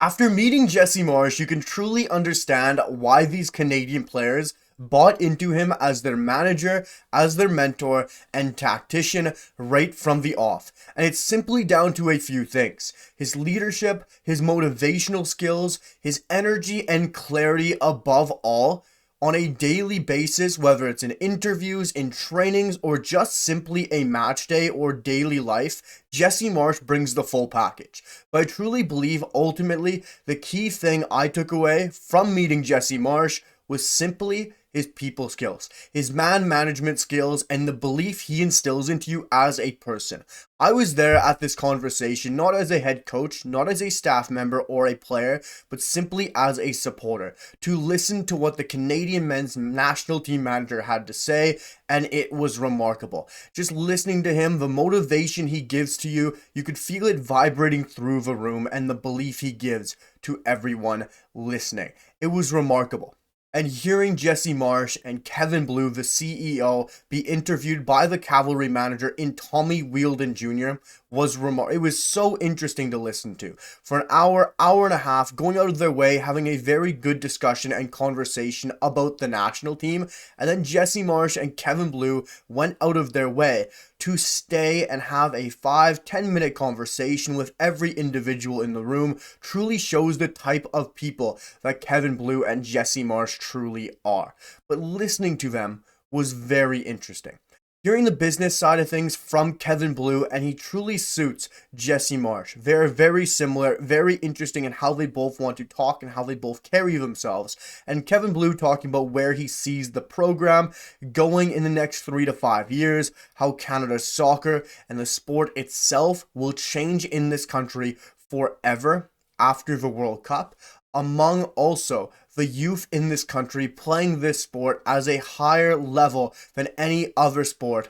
After meeting Jesse Marsch, you can truly understand why these Canadian players bought into him as their manager, as their mentor, and tactician right from the off. And it's simply down to a few things: his leadership, his motivational skills, his energy and clarity above all. On a daily basis, whether it's in interviews, in trainings, or just simply a match day or daily life, Jesse Marsch brings the full package. But I truly believe ultimately the key thing I took away from meeting Jesse Marsch was simply his people skills, his man management skills, and the belief he instills into you as a person. I was there at this conversation, not as a head coach, not as a staff member or a player, but simply as a supporter, to listen to what the Canadian men's national team manager had to say, and it was remarkable. Just listening to him, the motivation he gives to you, you could feel it vibrating through the room, and the belief he gives to everyone listening. It was remarkable. And hearing Jesse Marsch and Kevin Blue, the CEO, be interviewed by the Cavalry manager in Tommy Wheeldon Jr. was remarkable. It was so interesting to listen to. For an hour and a half, going out of their way, having a very good discussion and conversation about the national team. And then Jesse Marsch and Kevin Blue went out of their way to stay and have a 5-10 minute conversation with every individual in the room. Truly shows the type of people that Kevin Blue and Jesse Marsch truly are. But listening to them was very interesting. Hearing the business side of things from Kevin Blue, and he truly suits Jesse Marsch. They're very similar, very interesting in how they both want to talk and how they both carry themselves. And Kevin Blue talking about where he sees the program going in the next 3 to 5 years, how Canada's soccer and the sport itself will change in this country forever after the World Cup, among also the youth in this country playing this sport as a higher level than any other sport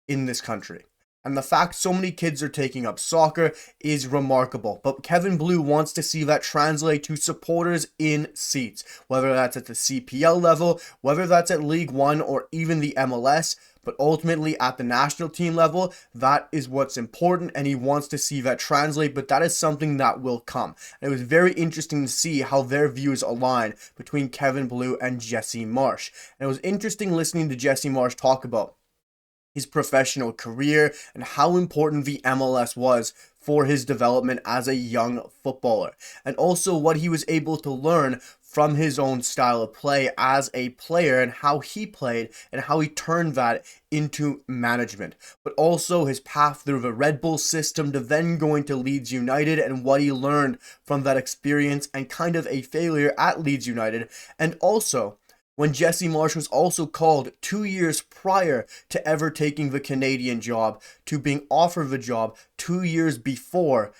in this country. And the fact so many kids are taking up soccer is remarkable. But Kevin Blue wants to see that translate to supporters in seats, whether that's at the CPL level, whether that's at League One or even the MLS. But ultimately at the national team level, that is what's important, and he wants to see that translate, but that is something that will come. And it was very interesting to see how their views align between Kevin Blue and Jesse Marsch. And it was interesting listening to Jesse Marsch talk about his professional career and how important the MLS was for his development as a young footballer, and also what he was able to learn from his own style of play as a player and how he played and how he turned that into management, but also his path through the Red Bull system to then going to Leeds United and what he learned from that experience and kind of a failure at Leeds United. And also when Jesse Marsch was also called 2 years prior to ever taking the Canadian job, to being offered the job 2 years before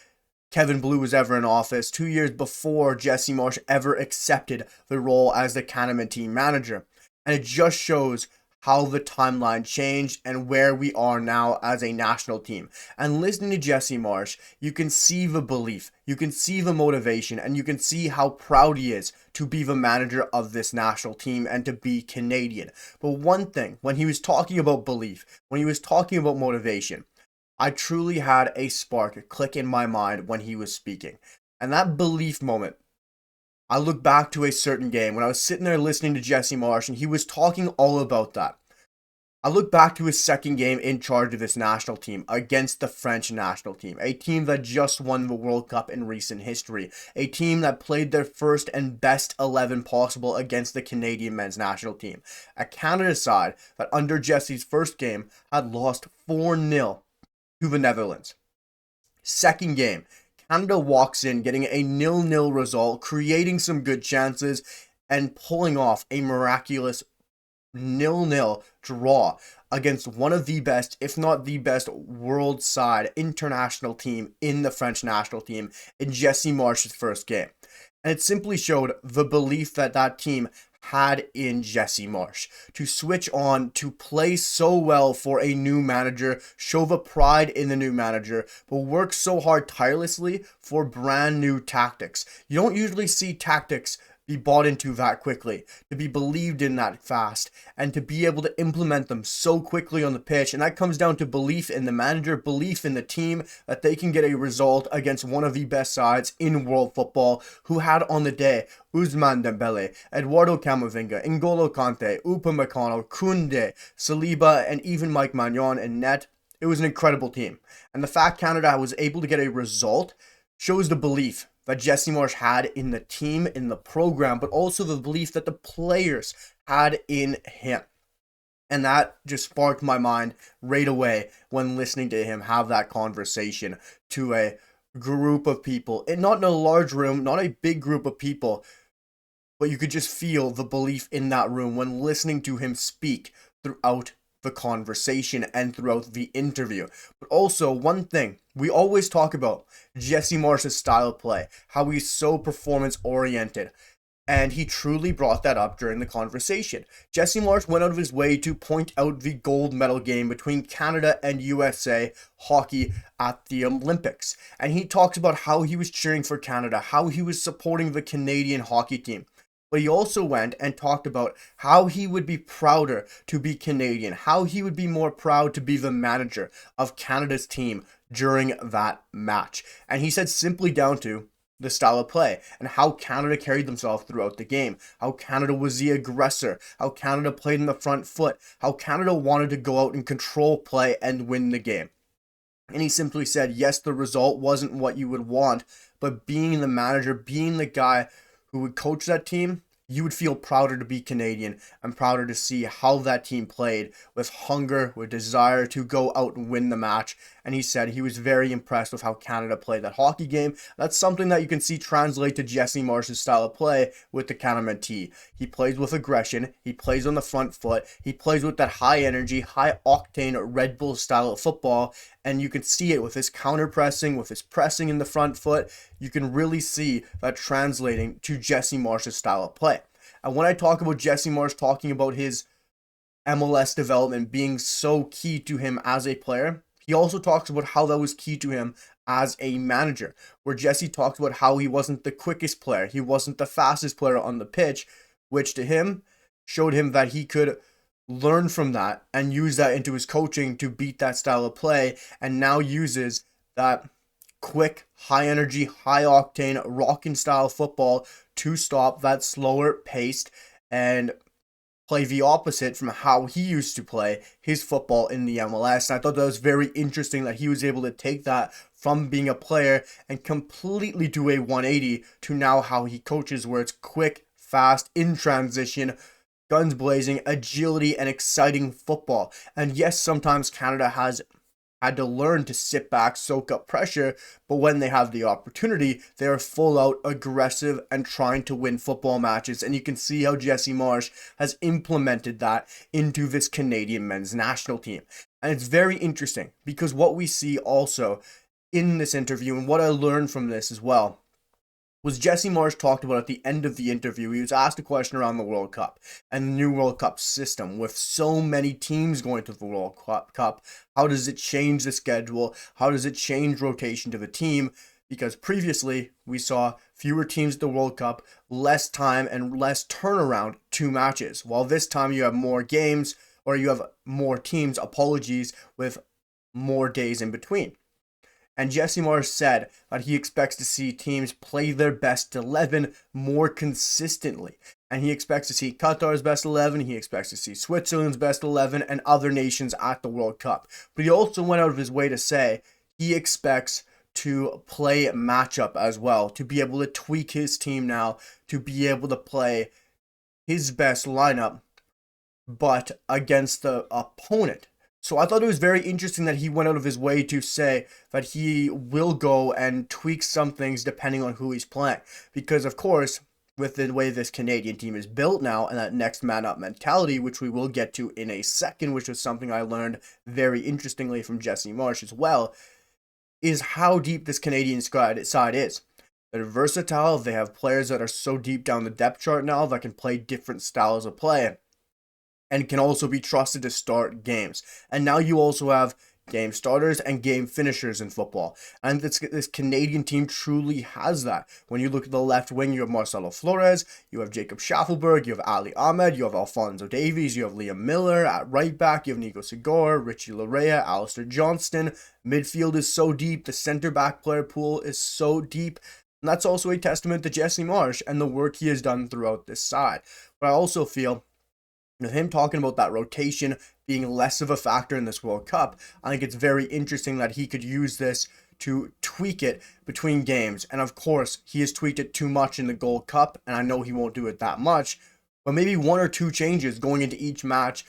Kevin Blue was ever in office, 2 years before Jesse Marsch ever accepted the role as the CanMNT manager. And it just shows how the timeline changed and where we are now as a national team. And listening to Jesse Marsch, you can see the belief, you can see the motivation, and you can see how proud he is to be the manager of this national team and to be Canadian. But one thing, when he was talking about belief, when he was talking about motivation, I truly had a spark click in my mind when he was speaking. And that belief moment, I look back to a certain game when I was sitting there listening to Jesse Marsch and he was talking all about that. I look back to his second game in charge of this national team against the French national team, a team that just won the World Cup in recent history, a team that played their first and best 11 possible against the Canadian men's national team, a Canada side that under Jesse's first game had lost 4-0 to the Netherlands. Second game, Canada walks in getting a 0-0 result, creating some good chances, and pulling off a miraculous 0-0 draw against one of the best, if not the best, world side international team in the French national team in Jesse Marsch's first game. And it simply showed the belief that that team had in Jesse Marsch to switch on, to play so well for a new manager, show the pride in the new manager, but work so hard tirelessly for brand new tactics. You don't usually see tactics be bought into that quickly, to be believed in that fast, and to be able to implement them so quickly on the pitch. And that comes down to belief in the manager, belief in the team, that they can get a result against one of the best sides in world football, who had on the day Ousmane Dembele, Eduardo Camavinga, N'Golo Kante, Upamecano, Koundé, Saliba, and even Mike Maignan in net. It was an incredible team. And the fact Canada was able to get a result shows the belief that Jesse Marsch had in the team, in the program, but also the belief that the players had in him. And that just sparked my mind right away when listening to him have that conversation to a group of people. And not in a large room, not a big group of people, but you could just feel the belief in that room when listening to him speak throughout the conversation and throughout the interview. But also, one thing we always talk about, Jesse Marsch's style of play, how he's so performance oriented, and he truly brought that up during the conversation. Jesse Marsch went out of his way to point out the gold medal game between Canada and USA hockey at the Olympics, and he talks about how he was cheering for Canada, how he was supporting the Canadian hockey team. But he also went and talked about how he would be prouder to be Canadian, how he would be more proud to be the manager of Canada's team during that match. And he said simply down to the style of play and how Canada carried themselves throughout the game, how Canada was the aggressor, how Canada played in the front foot, how Canada wanted to go out and control play and win the game. And he simply said, yes, the result wasn't what you would want, but being the manager, being the guy who would coach that team, you would feel prouder to be Canadian and prouder to see how that team played with hunger, with desire to go out and win the match. And he said he was very impressed with how Canada played that hockey game. That's something that you can see translate to Jesse Marsch's style of play with the CanMNT. He plays with aggression. He plays on the front foot. He plays with that high energy, high octane Red Bull style of football. And you can see it with his counter pressing, with his pressing in the front foot. You can really see that translating to Jesse Marsch's style of play. And when I talk about Jesse Marsch talking about his MLS development being so key to him as a player, he also talks about how that was key to him as a manager, where Jesse talks about how he wasn't the quickest player, he wasn't the fastest player on the pitch, which to him showed him that he could learn from that and use that into his coaching to beat that style of play, and now uses that quick, high energy, high octane, rockin' style football to stop that slower paced and play the opposite from how he used to play his football in the MLS. And I thought that was very interesting that he was able to take that from being a player and completely do a 180 to now how he coaches, where it's quick, fast, in transition, guns blazing, agility, and exciting football. And yes, sometimes Canada has had to learn to sit back, soak up pressure, but when they have the opportunity, they are full out aggressive and trying to win football matches. And you can see how Jesse Marsch has implemented that into this Canadian men's national team. And it's very interesting because what we see also in this interview, and what I learned from this as well, was Jesse Marsch talked about at the end of the interview. He was asked a question around the World Cup and the new World Cup system with so many teams going to the World Cup. How does it change the schedule? How does it change rotation to the team? Because previously we saw fewer teams at the World Cup, less time and less turnaround to matches. While this time you have more games, or you have more teams, with more days in between. And Jesse Marsch said that he expects to see teams play their best 11 more consistently. And he expects to see Qatar's best 11, he expects to see Switzerland's best 11, and other nations at the World Cup. But he also went out of his way to say he expects to play matchup as well, to be able to tweak his team now, to be able to play his best lineup, but against the opponent. So I thought it was very interesting that he went out of his way to say that he will go and tweak some things depending on who he's playing. Because, of course, with the way this Canadian team is built now and that next man up mentality, which we will get to in a second, which was something I learned very interestingly from Jesse Marsch as well, is how deep this Canadian side is. They're versatile. They have players that are so deep down the depth chart now that can play different styles of play and can also be trusted to start games. And now you also have game starters and game finishers in football. And this Canadian team truly has that. When you look at the left wing, you have Marcelo Flores, you have Jacob Schaffelberg, you have Ali Ahmed, you have Alphonso Davies, you have Liam Miller. At right back, you have Nico Segura, Richie Larea, Alistair Johnston. Midfield is so deep. The center back player pool is so deep. And that's also a testament to Jesse Marsch and the work he has done throughout this side. But I also feel, with him talking about that rotation being less of a factor in this World Cup, I think it's very interesting that he could use this to tweak it between games. And of course, he has tweaked it too much in the Gold Cup, and I know he won't do it that much, but maybe 1 or 2 changes going into each match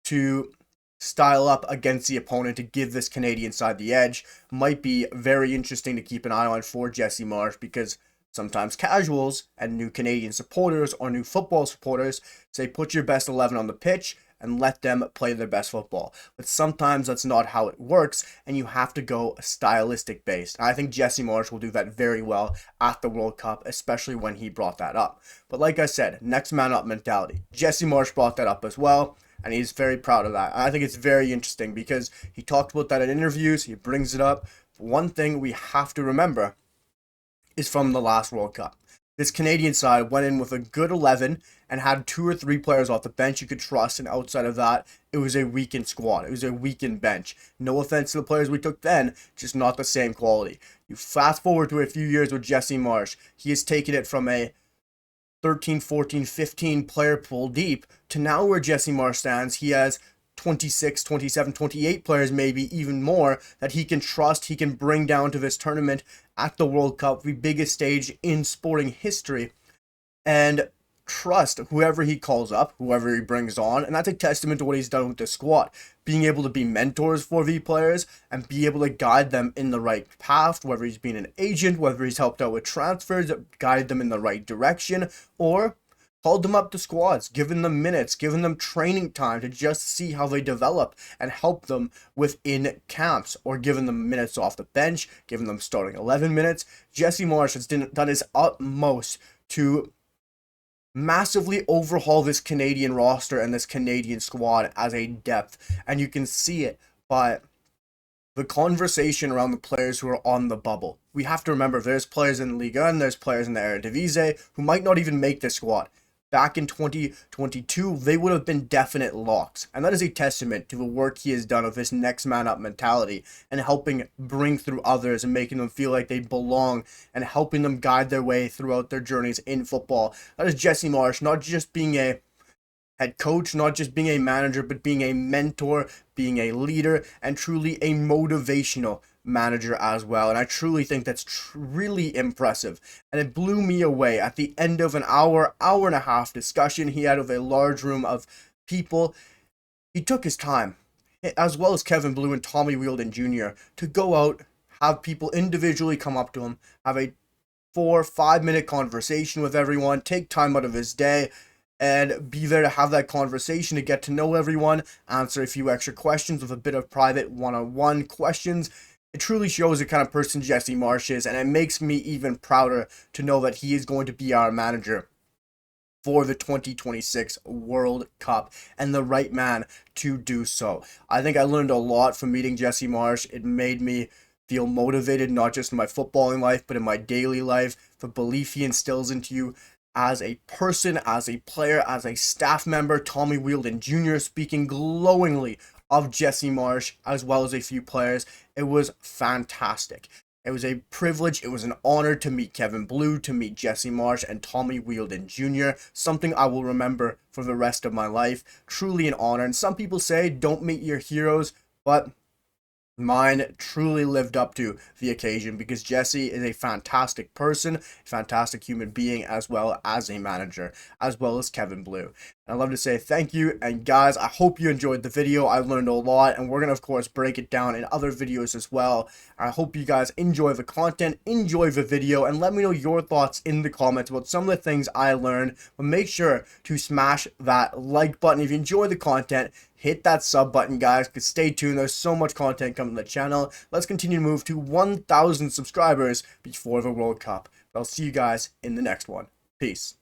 to style up against the opponent to give this Canadian side the edge might be very interesting to keep an eye on for Jesse Marsch, because sometimes casuals and new Canadian supporters or new football supporters say put your best 11 on the pitch and let them play their best football. But sometimes that's not how it works, and you have to go stylistic based. And I think Jesse Marsch will do that very well at the World Cup, especially when he brought that up. But like I said, next man up mentality. Jesse Marsch brought that up as well, and he's very proud of that. I think it's very interesting because he talked about that in interviews, he brings it up. One thing we have to remember is from the last World Cup. This Canadian side went in with a good 11 and had 2 or 3 players off the bench you could trust, and outside of that, it was a weakened squad. It was a weakened bench. No offense to the players we took then, just not the same quality. You fast forward to a few years with Jesse Marsch, he has taken it from a 13, 14, 15 player pool deep to now where Jesse Marsch stands. He has 26, 27, 28 players, maybe even more, that he can trust, he can bring down to this tournament at the World Cup, the biggest stage in sporting history, and trust whoever he calls up, whoever he brings on. And that's a testament to what he's done with the squad, being able to be mentors for the players and be able to guide them in the right path, whether he's been an agent, whether he's helped out with transfers, guided them in the right direction, or called them up to squads, given them minutes, given them training time to just see how they develop and help them within camps, or given them minutes off the bench, given them starting 11 minutes. Jesse Marsch has done his utmost to massively overhaul this Canadian roster and this Canadian squad as a depth, and you can see it by the conversation around the players who are on the bubble. We have to remember there's players in the Liga and there's players in the Eredivisie who might not even make the squad. Back in 2022, they would have been definite locks. And that is a testament to the work he has done of this next man up mentality and helping bring through others and making them feel like they belong and helping them guide their way throughout their journeys in football. That is Jesse Marsch, not just being a head coach, not just being a manager, but being a mentor, being a leader, and truly a motivational manager as well. And I truly think that's really impressive. And it blew me away at the end of an hour and a half discussion he had with a large room of people. He took his time, as well as Kevin Blue and Tommy Wheeldon Jr., to go out, have people individually come up to him, have a 4-5 minute conversation with everyone, take time out of his day, and be there to have that conversation, to get to know everyone, answer a few extra questions with a bit of private one-on-one questions. It truly shows the kind of person Jesse Marsch is, and it makes me even prouder to know that he is going to be our manager for the 2026 World Cup, and the right man to do so. I think I learned a lot from meeting Jesse Marsch. It made me feel motivated, not just in my footballing life, but in my daily life. The belief he instills into you as a person, as a player, as a staff member. Tommy Wheeldon Jr. speaking glowingly of Jesse Marsch, as well as a few players. It was fantastic. It was a privilege, it was an honor to meet Kevin Blue, to meet Jesse Marsch and Tommy Wheeldon Jr., something I will remember for the rest of my life. Truly an honor. And some people say don't meet your heroes, but mine truly lived up to the occasion, because Jesse is a fantastic person, fantastic human being, as well as a manager, as well as Kevin Blue. And I'd love to say thank you, and guys, I hope you enjoyed the video. I learned a lot, and we're going to, of course, break it down in other videos as well. I hope you guys enjoy the content, enjoy the video, and let me know your thoughts in the comments about some of the things I learned. But make sure to smash that like button if you enjoy the content. Hit that sub button, guys, because stay tuned. There's so much content coming to the channel. Let's continue to move to 1,000 subscribers before the World Cup. I'll see you guys in the next one. Peace.